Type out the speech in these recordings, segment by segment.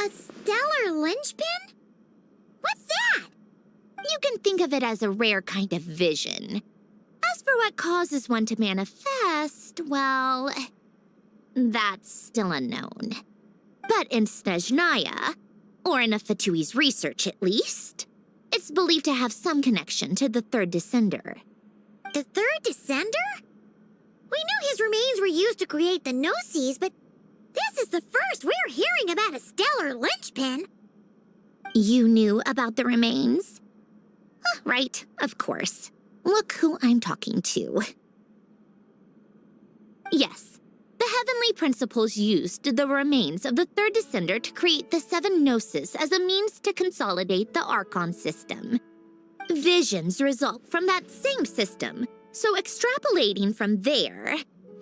A stellar linchpin? What's that? You can think of it as a rare kind of vision. As for what causes one to manifest, well, that's still unknown. But in Snezhnaya, or in Afatui's research at least, it's believed to have some connection to the third descender. The third descender? We knew his remains were used to create the Gnosis, but this is the first we're hearing about a stellar linchpin. You knew about the remains? Right, of course. Look who I'm talking to. Yes, the heavenly principles used the remains of the third descender to create the 7 Gnosis as a means to consolidate the Archon system. Visions result from that same system, so extrapolating from there,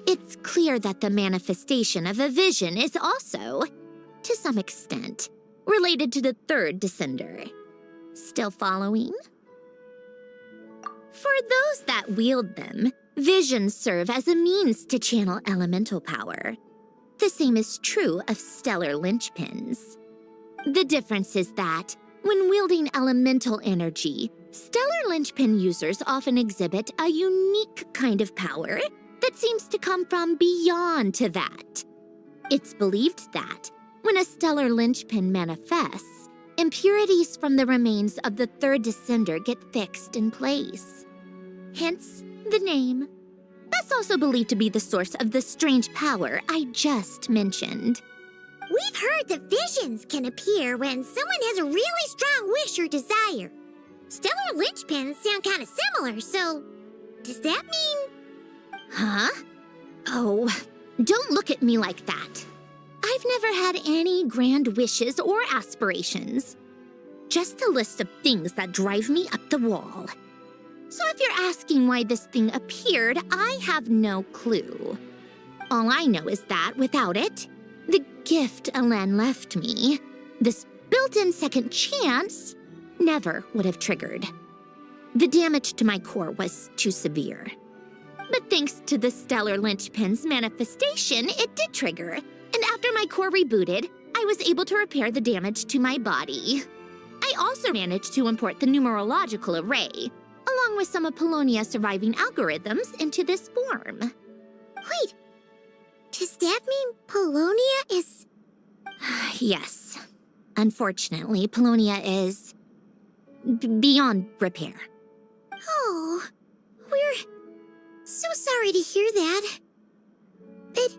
it's clear that the manifestation of a vision is also, to some extent, related to the third descender. Still following? For those that wield them, visions serve as a means to channel elemental power. The same is true of stellar linchpins. The difference is that, when wielding elemental energy, stellar linchpin users often exhibit a unique kind of power that seems to come from beyond to that. It's believed that, when a stellar linchpin manifests, impurities from the remains of the third descender get fixed in place. Hence, the name. That's also believed to be the source of the strange power I just mentioned. We've heard that visions can appear when someone has a really strong wish or desire. Stellar linchpins sound kind of similar, so does that mean... Huh? Oh, don't look at me like that. I've never had any grand wishes or aspirations. Just a list of things that drive me up the wall. So if you're asking why this thing appeared, I have no clue. All I know is that without it, the gift Elen left me, this built-in second chance, never would have triggered. The damage to my core was too severe. But thanks to the stellar linchpin's manifestation, it did trigger. And after my core rebooted, I was able to repair the damage to my body. I also managed to import the numerological array, along with some of Polonia's surviving algorithms, into this form. Wait, does that mean Polonia is... Yes. Unfortunately, Polonia is... beyond repair. Oh, we're so sorry to hear that. But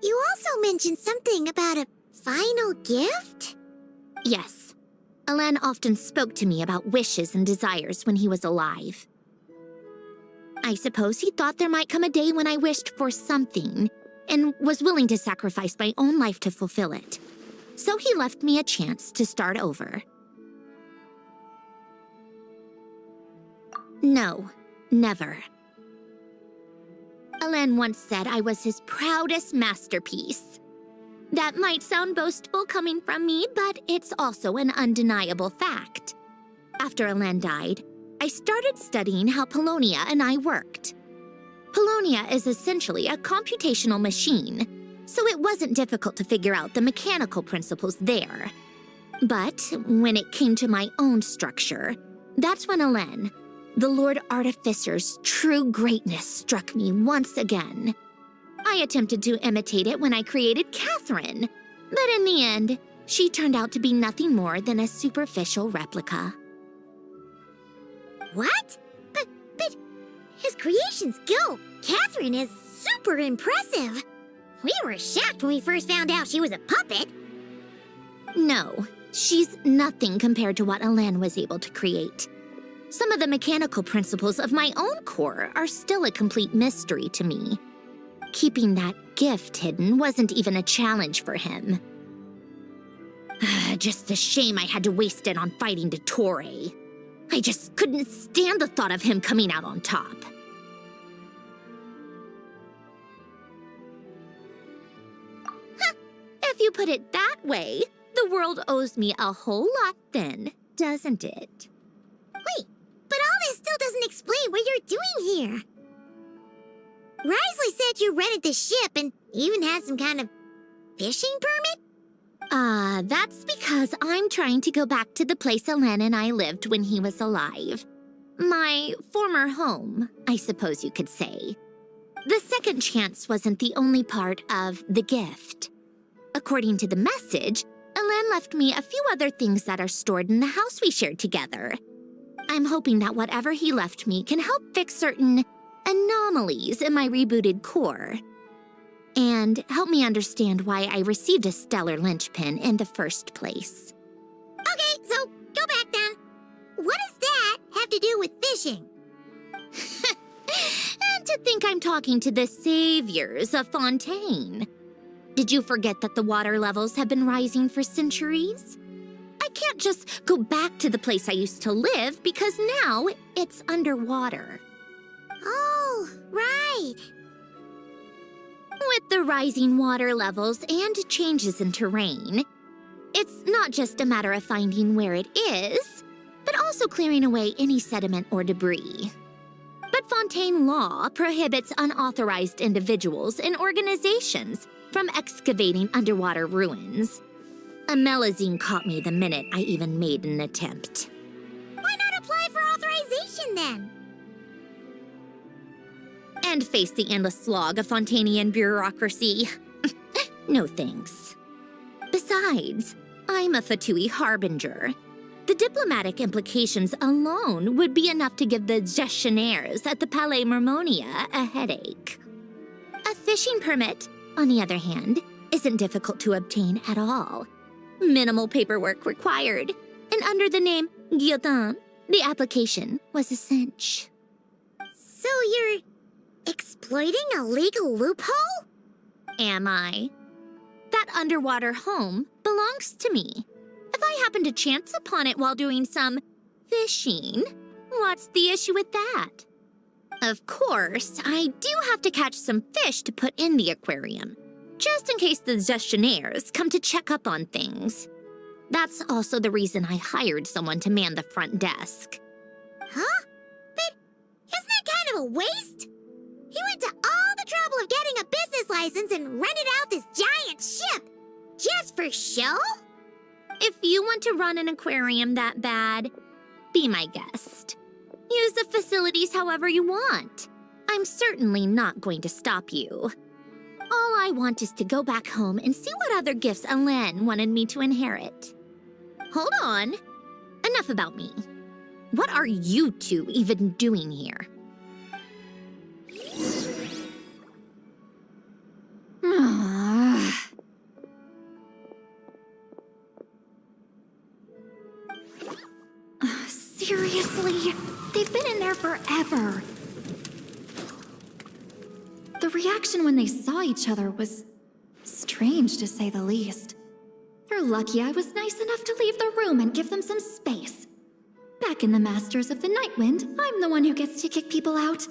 you also mentioned something about a final gift? Yes. Elen often spoke to me about wishes and desires when he was alive. I suppose he thought there might come a day when I wished for something, and was willing to sacrifice my own life to fulfill it. So he left me a chance to start over. No, never. Elen once said I was his proudest masterpiece. That might sound boastful coming from me, but it's also an undeniable fact. After Elen died, I started studying how Polonia and I worked. Polonia is essentially a computational machine, so it wasn't difficult to figure out the mechanical principles there. But when it came to my own structure, that's when Elen, the Lord Artificer's true greatness, struck me once again. I attempted to imitate it when I created Catherine, but in the end, she turned out to be nothing more than a superficial replica. What? But his creation skill, Catherine, is super impressive. We were shocked when we first found out she was a puppet. No, she's nothing compared to what Elen was able to create. Some of the mechanical principles of my own core are still a complete mystery to me. Keeping that gift hidden wasn't even a challenge for him. Just a shame I had to waste it on fighting Dottore. I just couldn't stand the thought of him coming out on top. If you put it that way, the world owes me a whole lot then, doesn't it? Wait, but all this still doesn't explain what you're doing here. Risley said you rented the ship and even had some kind of fishing permit? That's because I'm trying to go back to the place Alen and I lived when he was alive. My former home, I suppose you could say. The second chance wasn't the only part of the gift. According to the message, Alen left me a few other things that are stored in the house we shared together. I'm hoping that whatever he left me can help fix certain anomalies in my rebooted core. And help me understand why I received a stellar linchpin in the first place. Okay, so go back then. What does that have to do with fishing? And to think I'm talking to the saviors of Fontaine. Did you forget that the water levels have been rising for centuries? I can't just go back to the place I used to live because now it's underwater. Oh, right. With the rising water levels and changes in terrain, it's not just a matter of finding where it is, but also clearing away any sediment or debris. But Fontaine law prohibits unauthorized individuals and organizations from excavating underwater ruins. A Melazine caught me the minute I even made an attempt. Why not apply for authorization then? And face the endless slog of Fontainian bureaucracy. No thanks. Besides, I'm a Fatui harbinger. The diplomatic implications alone would be enough to give the gestionnaires at the Palais Mermonia a headache. A fishing permit, on the other hand, isn't difficult to obtain at all. Minimal paperwork required, and under the name Guillotin, the application was a cinch. So you're exploiting a legal loophole? Am I? That underwater home belongs to me. If I happen to chance upon it while doing some fishing, what's the issue with that? Of course, I do have to catch some fish to put in the aquarium, just in case the gestionnaires come to check up on things. That's also the reason I hired someone to man the front desk. Huh? But isn't that kind of a waste? He went to all the trouble of getting a business license and rented out this giant ship. Just for show? If you want to run an aquarium that bad, be my guest. Use the facilities however you want. I'm certainly not going to stop you. All I want is to go back home and see what other gifts Alen wanted me to inherit. Hold on. Enough about me. What are you two even doing here? Seriously? They've been in there forever. The reaction when they saw each other was strange, to say the least. They're lucky I was nice enough to leave the room and give them some space. Back in the Masters of the Nightwind, I'm the one who gets to kick people out.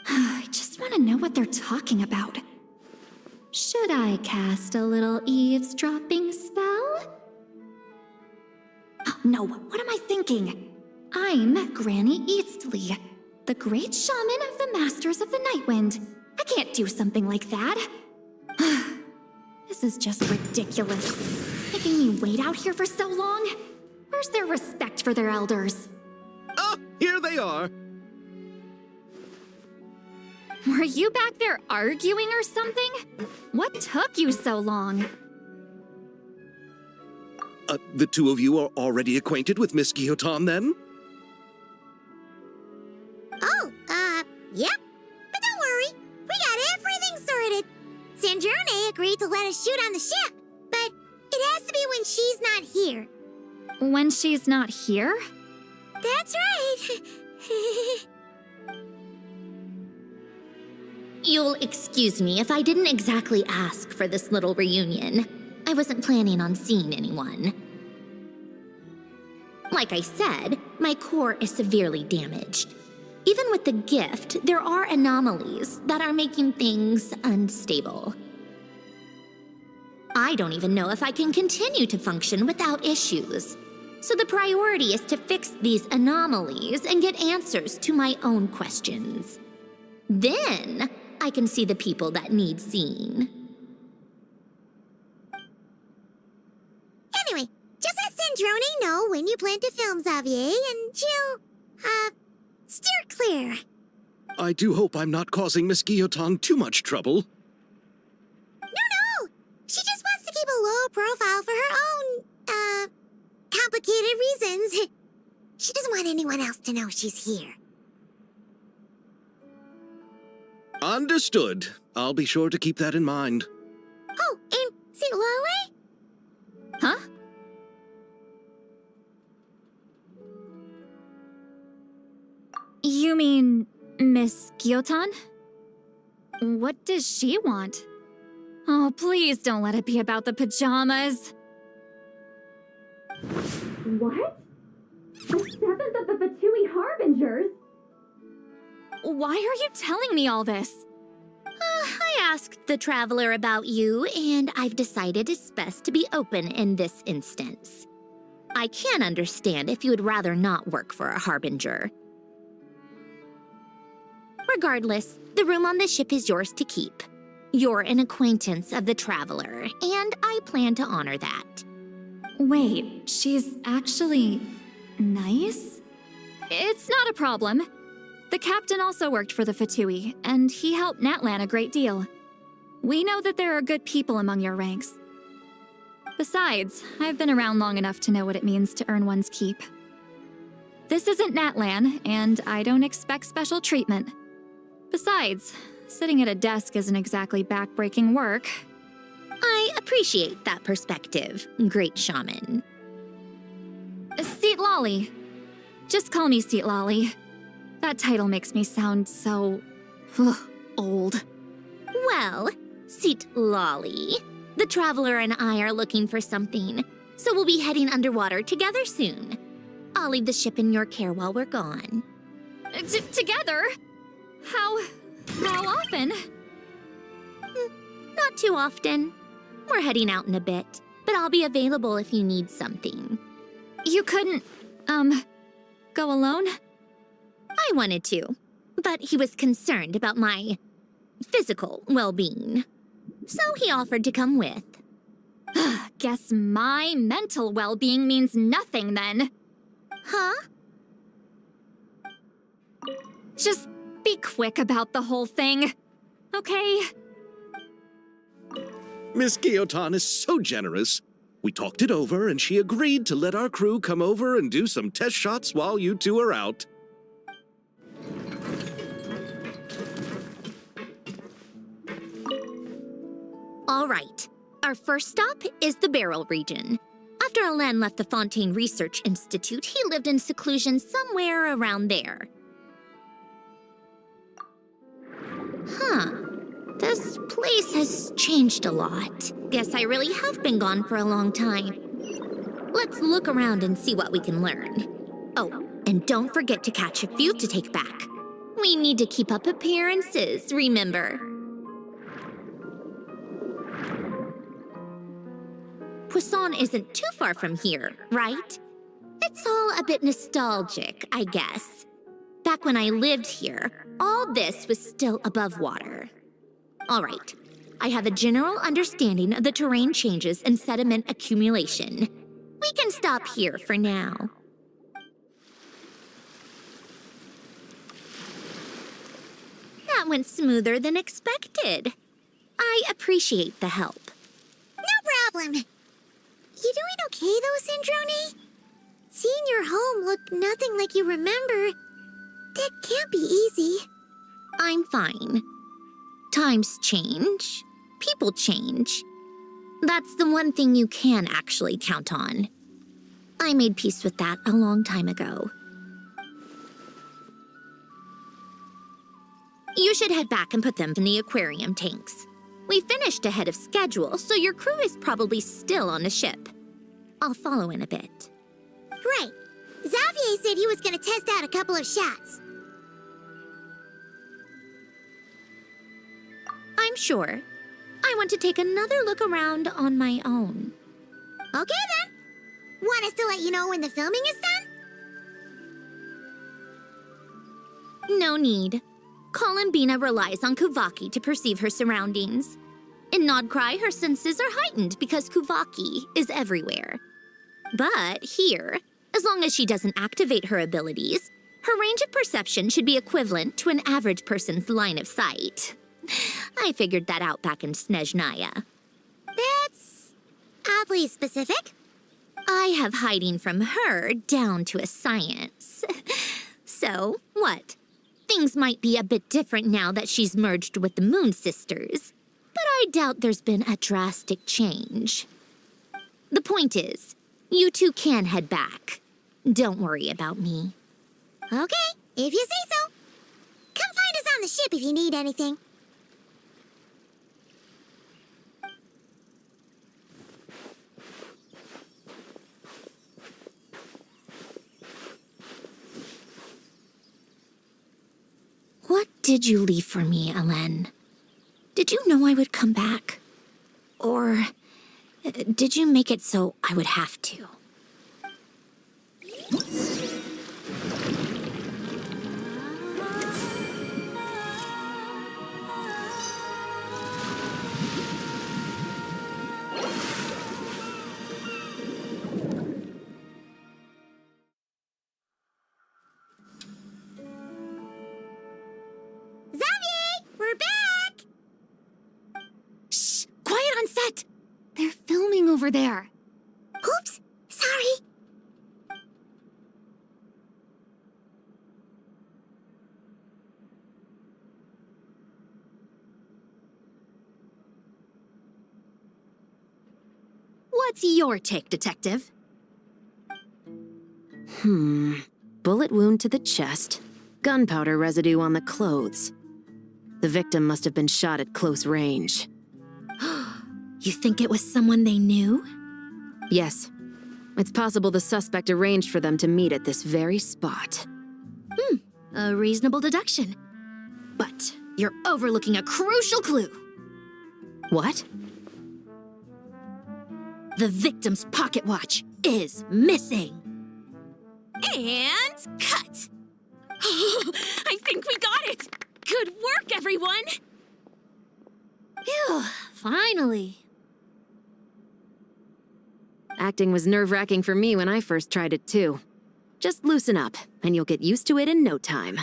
I just want to know what they're talking about. Should I cast a little eavesdropping spell? No, what am I thinking? I'm Granny Eastley, the great shaman of the Masters of the Nightwind. I can't do something like that. This is just ridiculous. Making me wait out here for so long? Where's their respect for their elders? Oh, here they are. Were you back there arguing or something? What took you so long? The two of you are already acquainted with Miss Guillotin, then? Oh, yep. But don't worry, we got everything sorted. Sanjurne agreed to let us shoot on the ship, but it has to be when she's not here. When she's not here? That's right. You'll excuse me if I didn't exactly ask for this little reunion. I wasn't planning on seeing anyone. Like I said, my core is severely damaged. Even with the gift, there are anomalies that are making things unstable. I don't even know if I can continue to function without issues. So the priority is to fix these anomalies and get answers to my own questions. Then I can see the people that need seeing. Zandrone know when you plan to film Xavier, and she'll, steer clear. I do hope I'm not causing Miss Guillotin too much trouble. No! She just wants to keep a low profile for her own, complicated reasons. She doesn't want anyone else to know she's here. Understood. I'll be sure to keep that in mind. Oh, and St. Lale? Huh? You mean Miss Guillotin? What does she want? Oh, please don't let it be about the pajamas. What? The 7th of the VIII Harbingers? Why are you telling me all this? I asked the Traveler about you, and I've decided it's best to be open in this instance. I can understand if you would rather not work for a Harbinger. Regardless, the room on the ship is yours to keep. You're an acquaintance of the Traveler, and I plan to honor that. Wait, she's actually nice? It's not a problem. The captain also worked for the VIII, and he helped Natlan a great deal. We know that there are good people among your ranks. Besides, I've been around long enough to know what it means to earn one's keep. This isn't Natlan, and I don't expect special treatment. Besides, sitting at a desk isn't exactly back-breaking work. I appreciate that perspective, great shaman. Seat Lolly. Just call me Seat Lolly. That title makes me sound so... old. Well, Seat Lolly, the Traveler and I are looking for something, so we'll be heading underwater together soon. I'll leave the ship in your care while we're gone. Together? How often? Not too often. We're heading out in a bit, but I'll be available if you need something. You couldn't, go alone? I wanted to, but he was concerned about my physical well-being. So he offered to come with. Guess my mental well-being means nothing then. Huh? Just be quick about the whole thing, okay? Miss Guillotin is so generous. We talked it over, and she agreed to let our crew come over and do some test shots while you two are out. All right. Our first stop is the Beryl region. After Alain left the Fontaine Research Institute, he lived in seclusion somewhere around there. Huh. This place has changed a lot. Guess I really have been gone for a long time. Let's look around and see what we can learn. Oh, and don't forget to catch a few to take back. We need to keep up appearances, remember? Poisson isn't too far from here, right? It's all a bit nostalgic, I guess. Back when I lived here, all this was still above water. All right, I have a general understanding of the terrain changes and sediment accumulation. We can stop here for now. That went smoother than expected. I appreciate the help. No problem. You doing okay, though, Zandrone? Seeing your home look nothing like you remember, that can't be easy. I'm fine. Times change. People change. That's the one thing you can actually count on. I made peace with that a long time ago. You should head back and put them in the aquarium tanks. We finished ahead of schedule, so your crew is probably still on the ship. I'll follow in a bit. Right. Xavier said he was gonna test out a couple of shots. I'm sure. I want to take another look around on my own. Okay, then. Want us to let you know when the filming is done? No need. Columbina relies on Kuvaki to perceive her surroundings. In Nodcry, her senses are heightened because Kuvaki is everywhere. But here, as long as she doesn't activate her abilities, her range of perception should be equivalent to an average person's line of sight. I figured that out back in Snezhnaya. That's oddly specific. I have hiding from her down to a science. So, what? Things might be a bit different now that she's merged with the Moon Sisters, but I doubt there's been a drastic change. The point is, you two can head back. Don't worry about me. Okay, if you say so. Come find us on the ship if you need anything. What did you leave for me, Ellen? Did you know I would come back? Or did you make it so I would have to? Xavier, we're back! Shh! Quiet on set! They're filming over there. Oops, sorry. What's your take, Detective? Bullet wound to the chest. Gunpowder residue on the clothes. The victim must have been shot at close range. You think it was someone they knew? Yes. It's possible the suspect arranged for them to meet at this very spot. A reasonable deduction. But you're overlooking a crucial clue. What? The victim's pocket watch is missing. And cut! I think we got it! Good work, everyone! Phew, finally. Acting was nerve-wracking for me when I first tried it too. Just loosen up, and you'll get used to it in no time.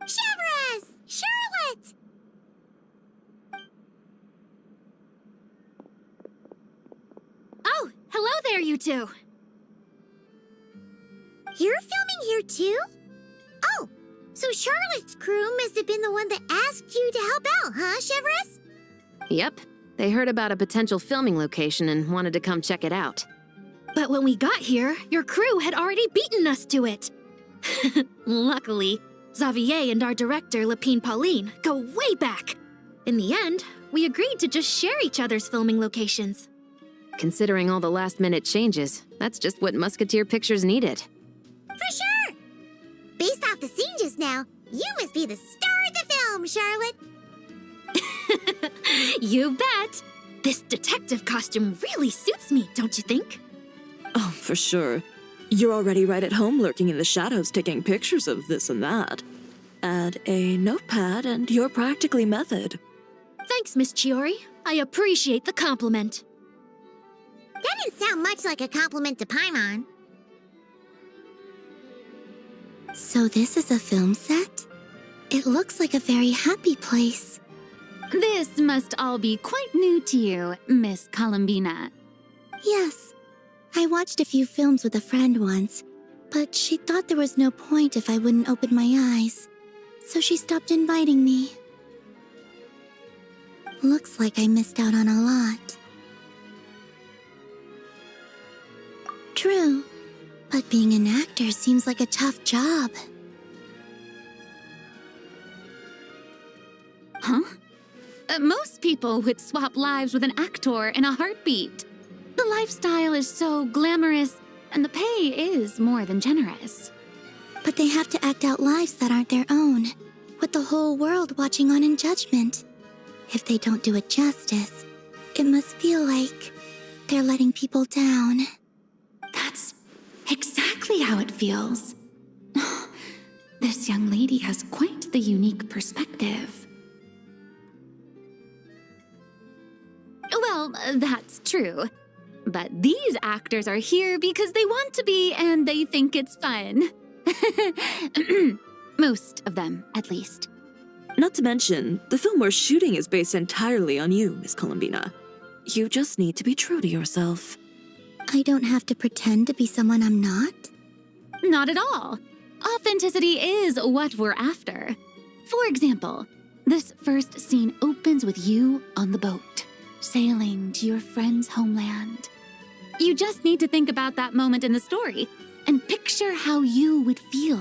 Chevres! Charlotte! Oh, hello there, you two. You're filming here too? Oh, so Charlotte's crew must have been the one that asked you to help out, huh, Chevres? Yep. They heard about a potential filming location and wanted to come check it out. But when we got here, your crew had already beaten us to it. Luckily, Xavier and our director, Lapine Pauline, go way back. In the end, we agreed to just share each other's filming locations. Considering all the last-minute changes, that's just what Musketeer Pictures needed. For sure! Based off the scene just now, you must be the star of the film, Charlotte! You bet! This detective costume really suits me, don't you think? Oh, for sure. You're already right at home lurking in the shadows taking pictures of this and that. Add a notepad and you're practically method. Thanks, Miss Chiori. I appreciate the compliment. That didn't sound much like a compliment to Paimon. So this is a film set? It looks like a very happy place. This must all be quite new to you, Miss Columbina. Yes. I watched a few films with a friend once, but she thought there was no point if I wouldn't open my eyes. So she stopped inviting me. Looks like I missed out on a lot. True, but being an actor seems like a tough job. Huh? Most people would swap lives with an actor in a heartbeat. The lifestyle is so glamorous, and the pay is more than generous. But they have to act out lives that aren't their own, with the whole world watching on in judgment. If they don't do it justice, it must feel like they're letting people down. That's exactly how it feels. This young lady has quite the unique perspective. Well, that's true. But these actors are here because they want to be and they think it's fun. Most of them, at least. Not to mention, the film we're shooting is based entirely on you, Miss Columbina. You just need to be true to yourself. I don't have to pretend to be someone I'm not? Not at all. Authenticity is what we're after. For example, this first scene opens with you on the boat, sailing to your friend's homeland. You just need to think about that moment in the story and picture how you would feel.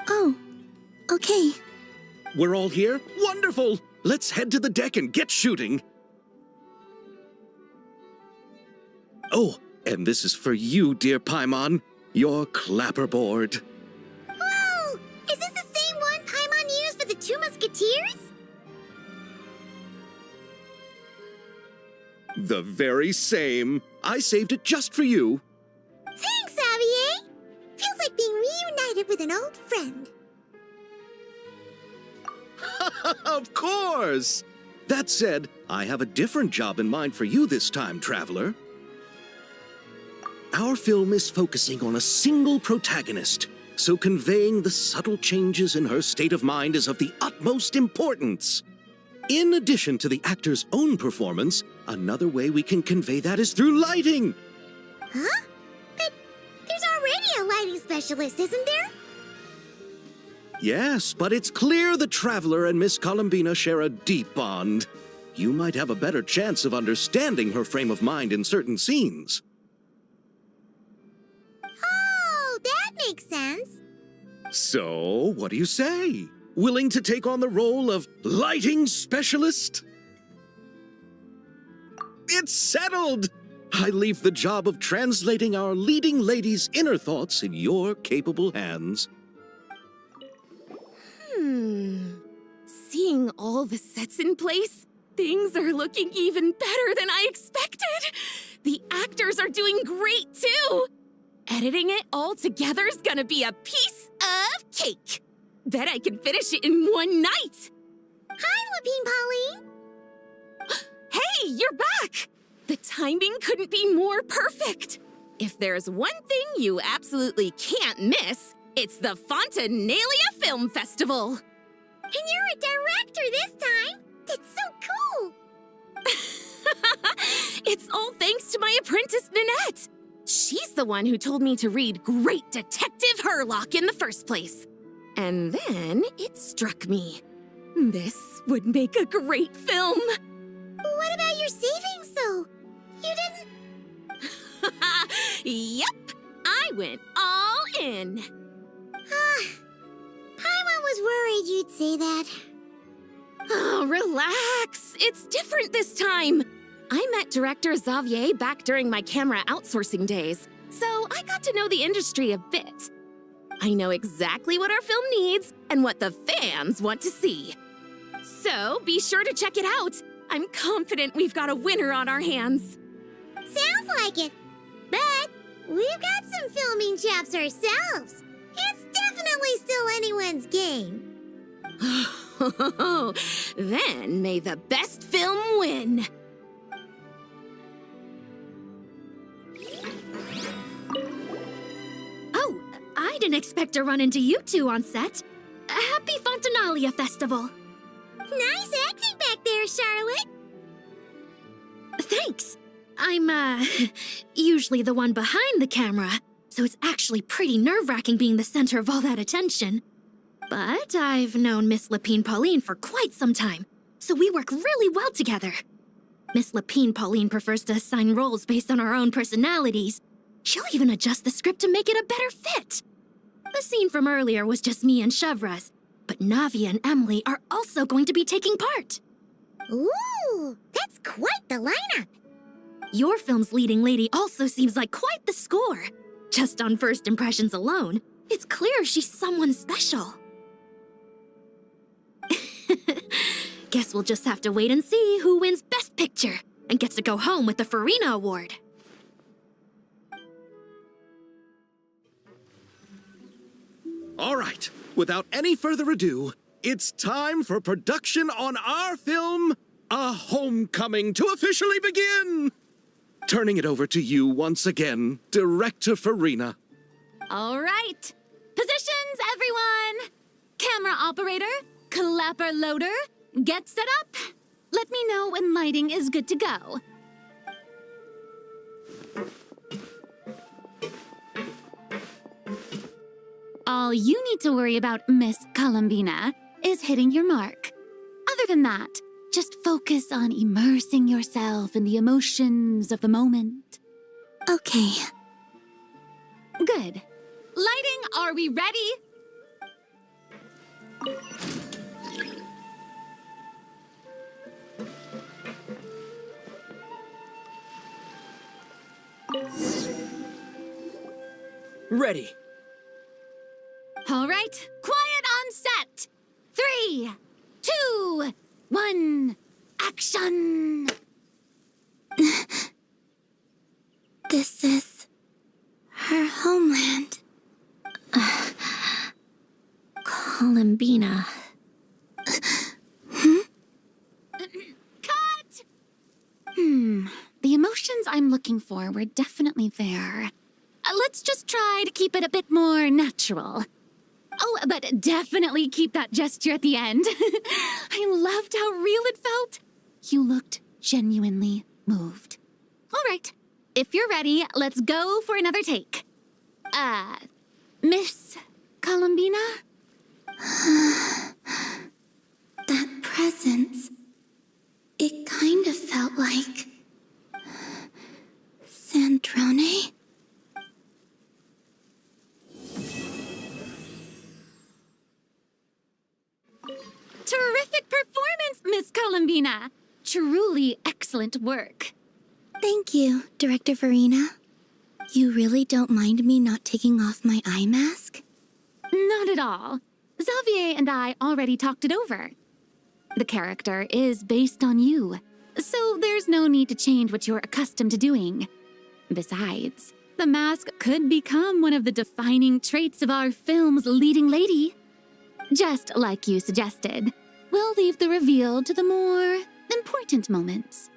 Oh, okay. We're all here? Wonderful! Let's head to the deck and get shooting. Oh, and this is for you, dear Paimon, your clapperboard. Whoa! Is this the same one Paimon used for the Two Musketeers? The very same. I saved it just for you. Thanks, Xavier! Feels like being reunited with an old friend. Of course! That said, I have a different job in mind for you this time, traveler. Our film is focusing on a single protagonist, so conveying the subtle changes in her state of mind is of the utmost importance. In addition to the actor's own performance, another way we can convey that is through lighting. Huh? But there's already a lighting specialist, isn't there? Yes, but it's clear the traveler and Miss Columbina share a deep bond. You might have a better chance of understanding her frame of mind in certain scenes. Oh, that makes sense. So, what do you say? Willing to take on the role of lighting specialist? It's settled! I leave the job of translating our leading lady's inner thoughts in your capable hands. Seeing all the sets in place, things are looking even better than I expected. The actors are doing great too. Editing it all together is gonna be a piece of cake. Bet I can finish it in one night. Hi, Lapine Pauline. Hey, you're back. The timing couldn't be more perfect. If there's one thing you absolutely can't miss, it's the Fontinalia Film Festival. And you're a director this time. That's so cool. It's all thanks to my apprentice, Ninette. She's the one who told me to read Great Detective Herlock in the first place. And then it struck me. This would make a great film. What about your savings, though? You didn't... Yep, I went all in. Paimon was worried you'd say that. Oh, relax. It's different this time. I met director Xavier back during my camera outsourcing days, so I got to know the industry a bit. I know exactly what our film needs and what the fans want to see. So be sure to check it out. I'm confident we've got a winner on our hands. Sounds like it. But we've got some filming chops ourselves. It's definitely still anyone's game. Then may the best film win. Oh, I didn't expect to run into you two on set. Happy Fontinalia Festival. Nice acting back there, Charlotte. Thanks. I'm, usually the one behind the camera, so it's actually pretty nerve-wracking being the center of all that attention. But I've known Miss Lapine Pauline for quite some time, so we work really well together. Miss Lapine Pauline prefers to assign roles based on our own personalities. She'll even adjust the script to make it a better fit. The scene from earlier was just me and Chevraz, but Navia and Emily are also going to be taking part. Ooh, that's quite the lineup. Your film's leading lady also seems like quite the score. Just on first impressions alone, it's clear she's someone special. Guess we'll just have to wait and see who wins Best Picture and gets to go home with the Farina Award. All right, without any further ado, it's time for production on our film, A Homecoming, to officially begin! Turning it over to you once again, Director Farina. All right. Positions, everyone. Camera operator, clapper loader, get set up. Let me know when lighting is good to go. All you need to worry about, Miss Columbina, is hitting your mark. Other than that, just focus on immersing yourself in the emotions of the moment. Okay. Good. Lighting, are we ready? Ready. All right, quiet on set. 3, 2, 1, action! This is her homeland. Columbina. Cut! The emotions I'm looking for were definitely there. Let's just try to keep it a bit more natural. Oh, but definitely keep that gesture at the end. I loved how real it felt. You looked genuinely moved. All right, if you're ready, let's go for another take. Miss Columbina? That presence. It kind of felt like... Sandrone? Terrific performance, Miss Columbina. Truly excellent work. Thank you, Director Farina. You really don't mind me not taking off my eye mask? Not at all. Xavier and I already talked it over. The character is based on you, so there's no need to change what you're accustomed to doing. Besides, the mask could become one of the defining traits of our film's leading lady. Just like you suggested, we'll leave the reveal to the more important moments.